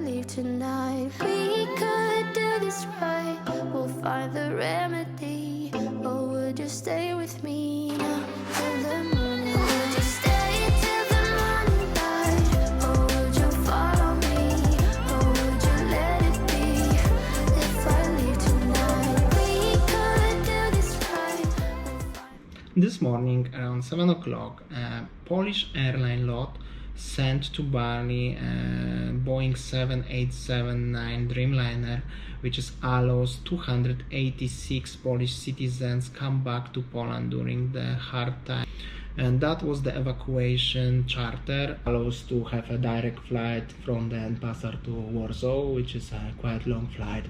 leave tonight. We could do this right, we'll find the remedy. Or would you stay with me now till the morning? Would you stay till the morning light? Or would you follow me? Or would you let it be if I leave tonight? We could do this right, we'll find. This morning around 7 o'clock, a Polish airline lot sent to Bali Boeing 7879 Dreamliner, which allows 286 Polish citizens come back to Poland during the hard time. And that was the evacuation charter, allows to have a direct flight from the Denpasar to Warsaw, which is a quite long flight.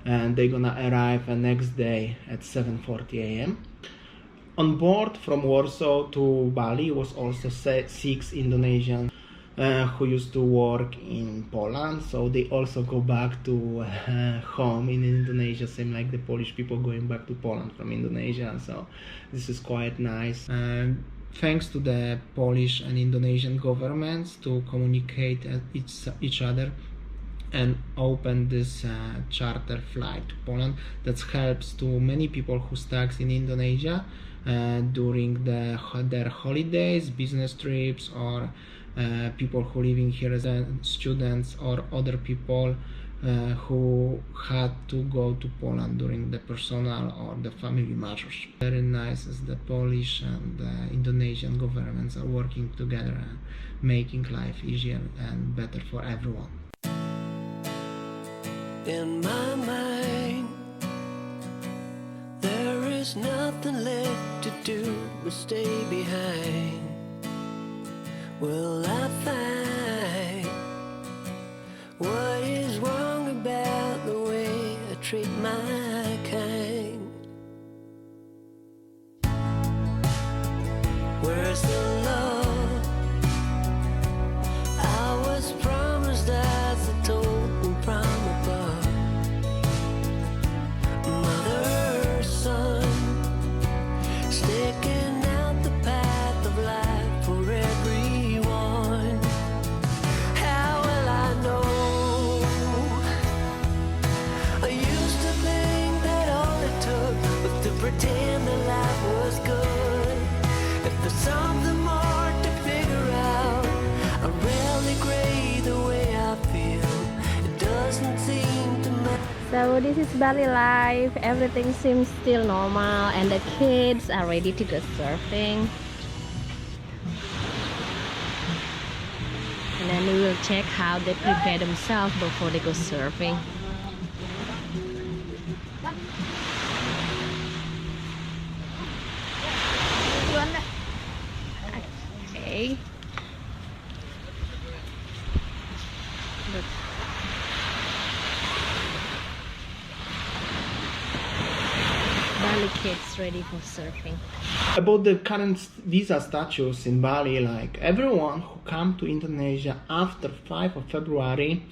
And they're gonna arrive the next day at 7:40 a.m. On board from Warsaw to Bali was also 6 Indonesians who used to work in Poland, so they also go back to home in Indonesia, same like the Polish people going back to Poland from Indonesia. So this is quite nice. Thanks to the Polish and Indonesian governments to communicate each other and open this charter flight to Poland. That helps to many people who stuck in Indonesia during their holidays, business trips, or people who living here as students, or other people who had to go to Poland during the personal or the family matters. Very nice as the Polish and the Indonesian governments are working together and making life easier and better for everyone. In my mind, there is nothing left to do but stay behind. Will I find what is wrong about the way I treat my kind? Where's the love I was promised as I told them from above? Mother, son, sticking out the path of life for everyone. How will I know? I used to think that all it took was to pretend that life was good. If there's something more to figure out, I rarely grade the way I feel. It doesn't seem to matter. So this is Bali life. Everything seems still normal and the kids are ready to go surfing. And then we will check how they prepare themselves before they go surfing. Okay. Look. Bali kids ready for surfing. About the current visa status in Bali, like everyone who come to Indonesia after 5 of February,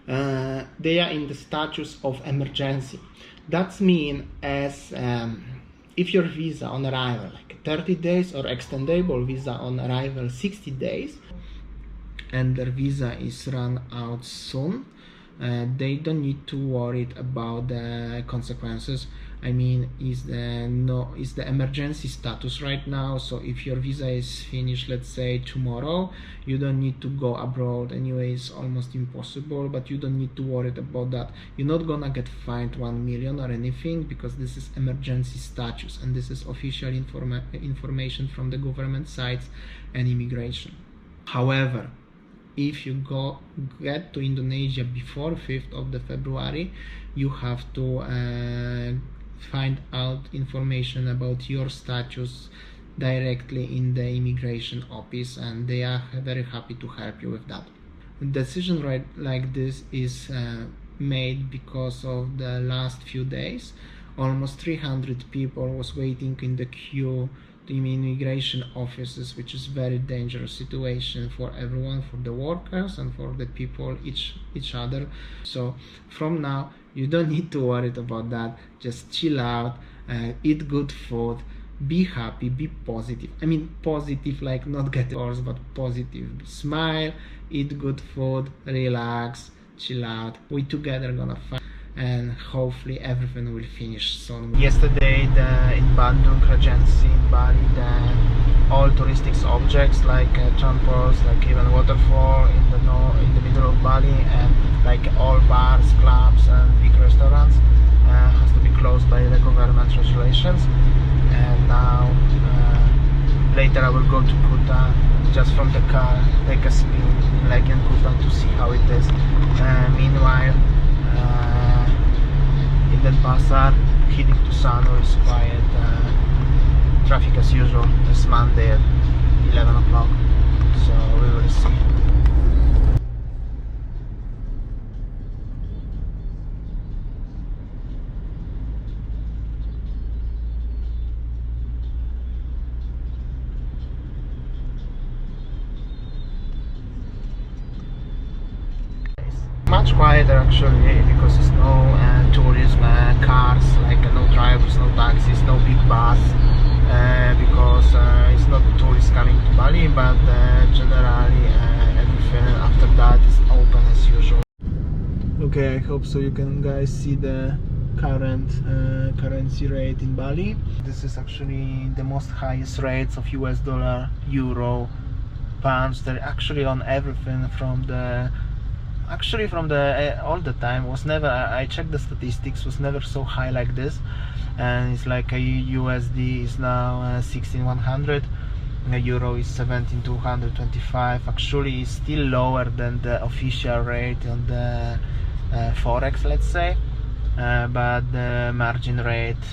they are in the status of emergency. That means as if your visa on arrival like 30 days or extendable visa on arrival 60 days and their visa is run out soon, they don't need to worry about the consequences. I mean, is the emergency status right now, so if your visa is finished, let's say tomorrow, you don't need to go abroad anyway. It's almost impossible, but you don't need to worry about that. You're not gonna get fined 1 million or anything, because this is emergency status and this is official information from the government sites and immigration. However, if you get to Indonesia before 5th of the February, you have to find out information about your status directly in the immigration office, and they are very happy to help you with that. A decision like this is made because of the last few days. Almost 300 people was waiting in the queue in immigration offices, which is very dangerous situation for everyone, for the workers and for the people, each other. So from now you don't need to worry about that. Just chill out, eat good food, be happy, be positive. I mean positive, like not get worse, but positive. Smile, eat good food, relax, chill out. We together gonna find, and hopefully everything will finish soon. Yesterday in Bandung Regency in Bali, all touristic objects like temples, like even waterfall in the middle of Bali, and like all bars, clubs and big restaurants has to be closed by the government regulations. And now later I will go to Kuta, just from the car, take a spin in Lake Kuta to see how it is. Meanwhile, in Denpasar, heading to Sanur is quiet. Traffic as usual. It's Monday at 11 o'clock, so we will see. Much quieter actually, because there's no tourism, cars, like no drivers, no taxis, no big bus, because it's not tourists coming to Bali, but generally everything after that is open as usual. Okay, I hope so you can guys see the current currency rate in Bali. This is actually the most highest rates of US dollar, euro, pounds. They're actually on everything from the all the time. Was never, I checked the statistics, was never so high like this. And it's like a USD is now 16,100, a euro is 17,225. Actually it's still lower than the official rate on the forex, let's say, but the margin rate,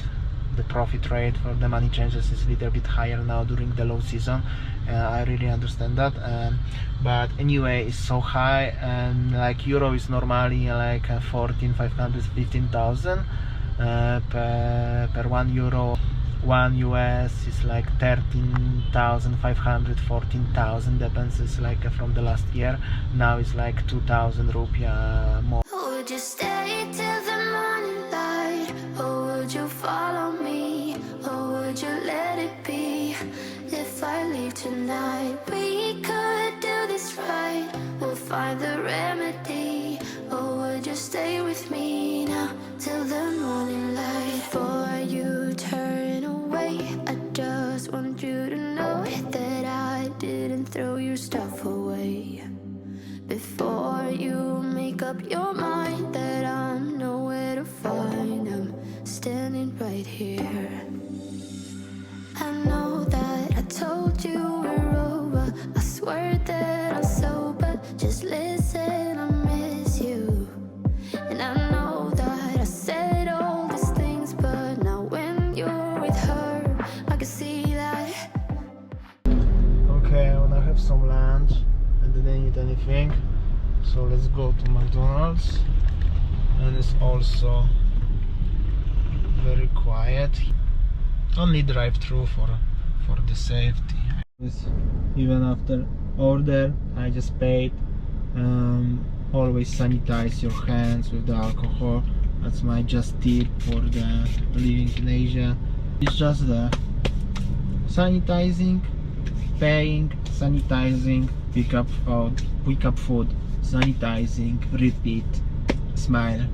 the profit rate for the money changers is a little bit higher now during the low season. I really understand that, but anyway it's so high. And like euro is normally like 14,500, 15,000 per 1 euro. 1 US is like 13,500, 14,000, depends. It's like from the last year. Now it's like 2,000 rupiah more. Would you stay till the morning light, or would you follow me, or would you let it be? If I leave tonight, we could do this right. We'll find the remedy, or would you stay with me now till the morning light? Before you turn away, I just want you to know that I didn't throw your stuff away. Before you make up your mind that I'm nowhere to find, I'm standing right here. I know that I told you we're over, I swear that I'm sober, just listen, I miss you. And I know that I said all these things, but now when you're with her, I can see that. Okay, I wanna have some lunch. I didn't eat anything, so let's go to McDonald's. And it's also very quiet. Only drive-through for the safety. Even after order, I just paid. Always sanitize your hands with the alcohol. That's my just tip for the living in Asia. It's just the sanitizing, paying, sanitizing, pick up food, sanitizing, repeat, smile.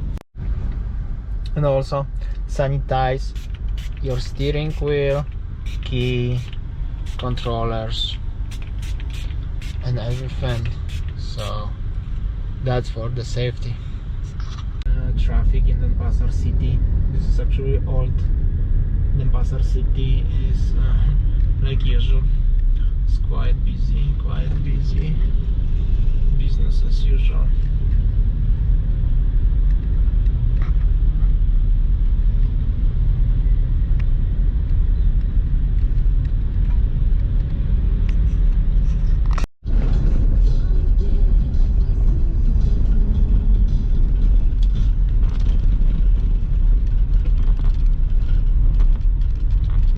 And also sanitize your steering wheel, key, controllers and everything. So that's for the safety. Traffic in Denpasar city. This is actually old Denpasar city. Is like usual. It's quite busy. Business as usual.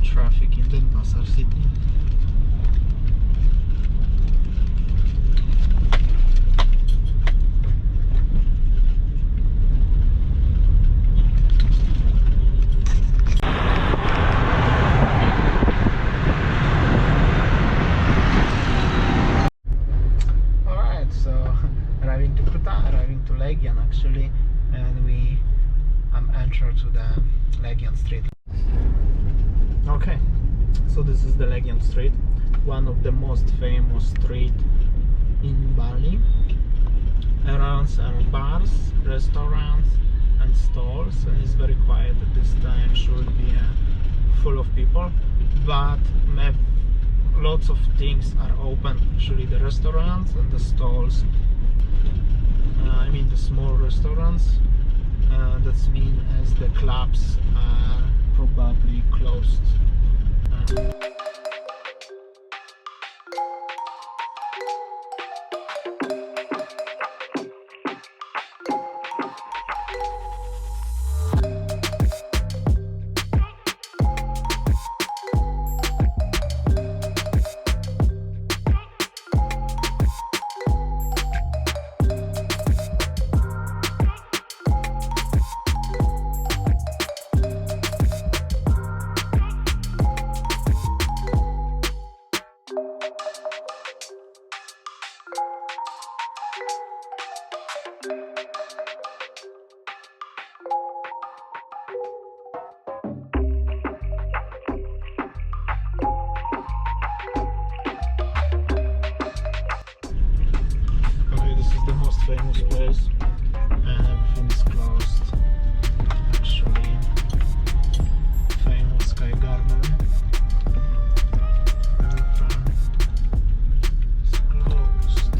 Traffic in Denpasar city. Arriving to Kuta, arriving to Lake actually, and we enter to the Legion Street. Okay, so this is the Legion Street, one of the most famous streets in Bali. Around are bars, restaurants and stores, and it's very quiet at this time. Should be full of people, but lots of things are open, actually the restaurants and the stalls. I mean the small restaurants, that's mean as the clubs are probably closed. Famous place, and everything is closed. Actually, famous Sky Garden. Everything is closed.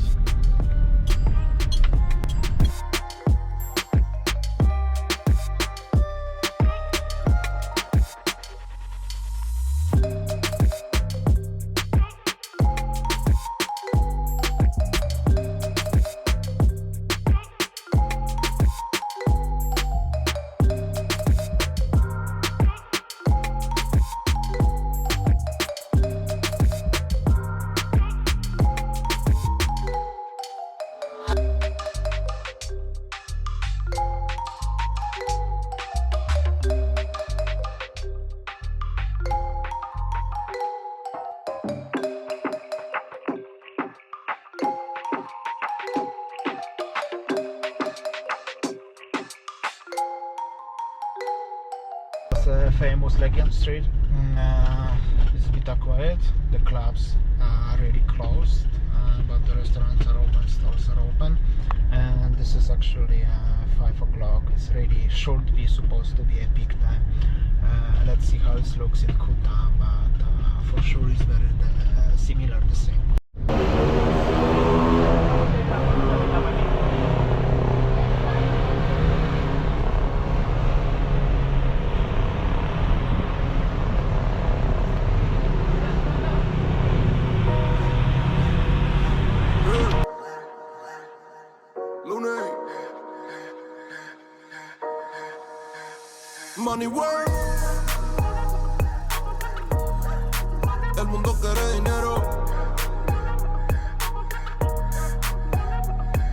Famous Legion Street. It's a bit quiet. The clubs are really closed, but the restaurants are open, stores are open, and this is actually 5 o'clock. It's really should be supposed to be a peak time. Let's see how it looks in Kuta, but for sure it's very similar, the same. Money work. El mundo quiere dinero.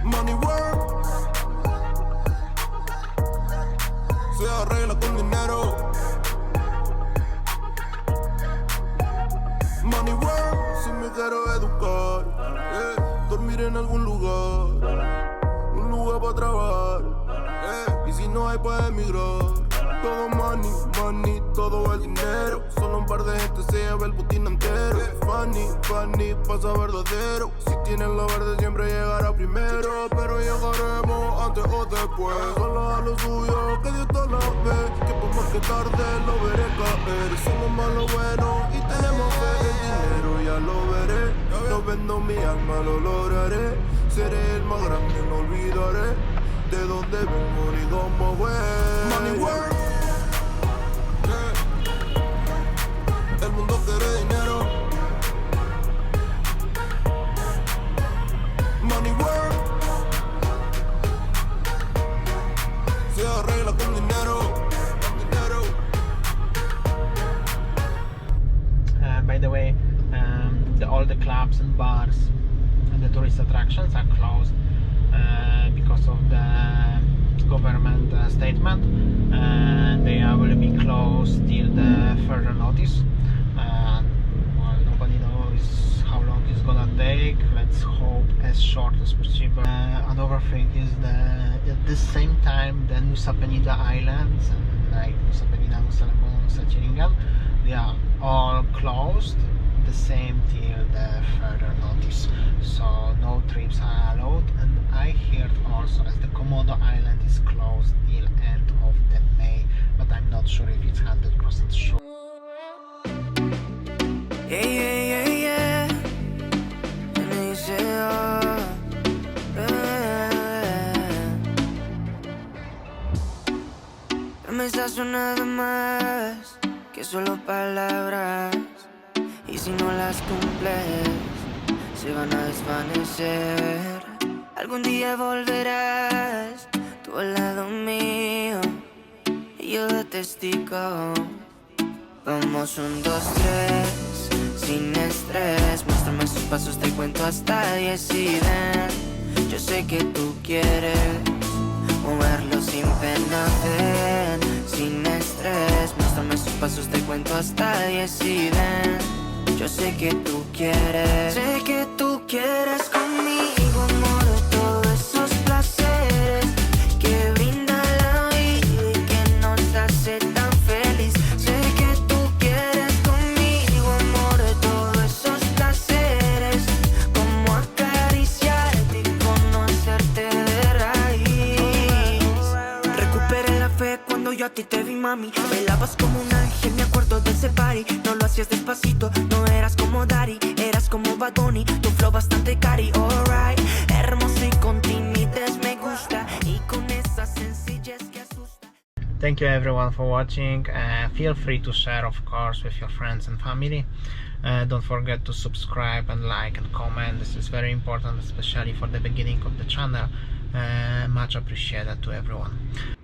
Money work. Se arregla con dinero. Money work. Si me quiero educar, dormir en algún lugar, un lugar para trabajar, y si no hay para emigrar. Todo money, money, todo el dinero. Solo un par de gente se lleva el botín entero. Funny, funny, pasa verdadero. Si tienen lo verde siempre llegará primero. Pero llegaremos antes o después. Solo a lo suyo, que Dios te lo ve. Que por más que tarde lo veré caer. Somos más lo bueno y tenemos fe. El dinero ya lo veré. No vendo mi alma, lo lograré. Seré el más grande, no olvidaré de dónde vengo ni cómo voy. Money work. El mundo quiere dinero. Money work. Se arregla con dinero. By the way, all the clubs and bars and the tourist attractions are closed because of the government statement, and they will be closed till the further notice. Well, nobody knows how long it's gonna take. let's hope as short as possible. Another thing is that at the same time the Nusa Penida Islands and like Nusa Penida, Nusa Lembonga, Nusa Ceningan, they are all closed the same till the further notice, so no trips are allowed. And I heard also as the Komodo Island is closed till end of the May, but I'm not sure if it's 100% sure. Yeah, yeah, yeah, yeah. And they say, oh, promesas son nada más que solo palabras, y si no las cumples se van a desvanecer. Algún día volverás tú al lado mío y yo de testigo. Vamos 1, 2, 3, sin estrés. Muéstrame sus pasos, te cuento hasta 10 y ven. Yo sé que tú quieres moverlo sin pena, ven. Sin estrés, muéstrame sus pasos, te cuento hasta 10 y ven. Yo sé que tú quieres, sé que tú quieres conmigo, amor, todos esos placeres que brinda la vida y que nos hace tan feliz. Sé que tú quieres conmigo, amor, todos esos placeres, como acariciarte y conocerte de raíz. Recuperé la fe cuando yo a ti te vi, mami. Bailabas como un ángel, me acuerdo de ese party. No lo hacías despacito, no eras como Daddy, eras como Bad Bunny, tu flow bastante cari, alright. Hermoso y con timidez me gusta, y con esa sencillez que asusta. Thank you everyone for watching. Feel free to share, of course, with your friends and family. Don't forget to subscribe and like and comment. This is very important, especially for the beginning of the channel. Much appreciated to everyone.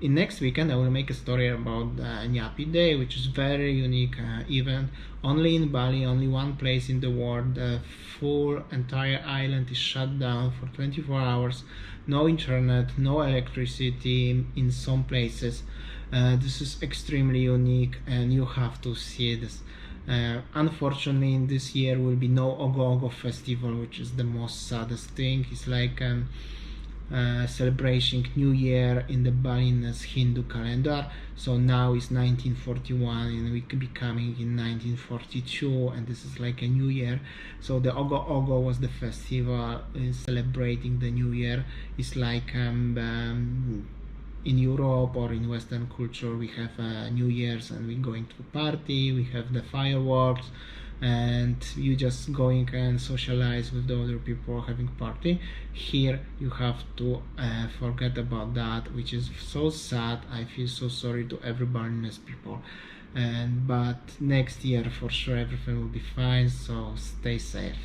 In next weekend I will make a story about Nyapi Day, which is very unique event. Only in Bali, only one place in the world, the full entire island is shut down for 24 hours. No internet, no electricity in some places. This is extremely unique and you have to see this. Unfortunately, in this year will be no Ogo festival, which is the most saddest thing. It's like celebrating New Year in the Balinese Hindu calendar. So now it's 1941 and we could be coming in 1942, and this is like a new year. So the Ogo was the festival celebrating the new year. It's like in Europe or in Western culture we have New Year's and we're going to party, we have the fireworks, and you just going and socialize with the other people having party. Here you have to forget about that, which is so sad. I feel so sorry to every Balinese people, but next year for sure everything will be fine, so stay safe.